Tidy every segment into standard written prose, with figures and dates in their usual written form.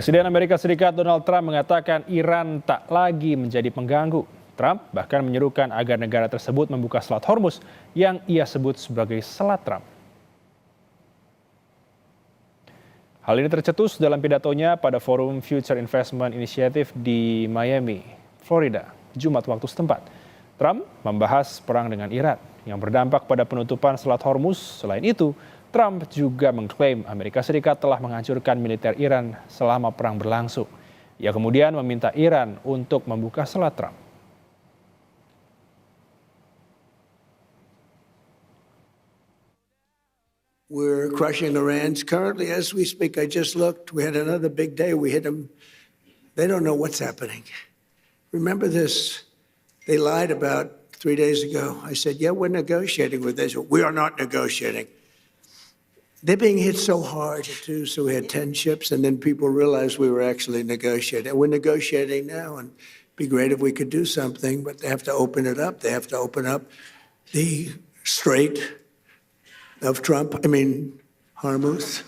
Presiden Amerika Serikat Donald Trump mengatakan Iran tak lagi menjadi pengganggu. Trump bahkan menyerukan agar negara tersebut membuka Selat Hormuz yang ia sebut sebagai Selat Trump. Hal ini tercetus dalam pidatonya pada Forum Future Investment Initiative di Miami, Florida, Jumat waktu setempat. Trump membahas perang dengan Iran yang berdampak pada penutupan Selat Hormuz. Selain itu, Trump juga mengklaim Amerika Serikat telah menghancurkan militer Iran selama perang berlangsung. Ia kemudian meminta Iran untuk membuka Selat Trump. We're crushing Iran. Currently, as we speak, I just looked, we had another big day. We hit them. They don't know what's happening. Remember this? They lied about 3 days ago. I said, yeah, we're negotiating with Israel. We are not negotiating. They're being hit so hard, too, so we had 10 ships, and then people realized we were actually negotiating. We're negotiating now, and it'd be great if we could do something, but they have to open it up. They have to open up the Strait of Hormuz.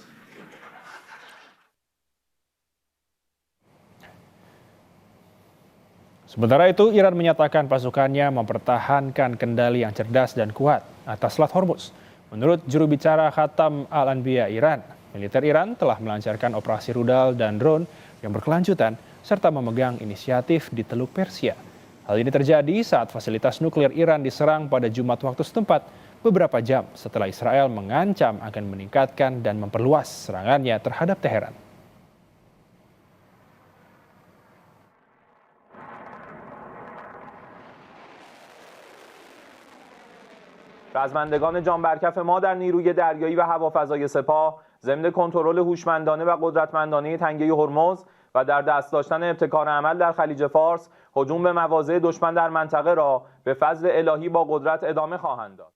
Sementara itu, Iran menyatakan pasukannya mempertahankan kendali yang cerdas dan kuat atas Selat Hormuz. Menurut juru bicara Khatam Al-Anbiya Iran, militer Iran telah melancarkan operasi rudal dan drone yang berkelanjutan serta memegang inisiatif di Teluk Persia. Hal ini terjadi saat fasilitas nuklir Iran diserang pada Jumat waktu setempat, beberapa jam setelah Israel mengancam akan meningkatkan dan memperluas serangannya terhadap Teheran. رزمندگان جانبرکف ما در نیروی دریایی و هوافضای سپاه ضمن کنترل هوشمندانه و قدرتمندانه تنگه هرمز و در دست داشتن ابتکار عمل در خلیج فارس هجوم به مواضع دشمن در منطقه را به فضل الهی با قدرت ادامه خواهند داد.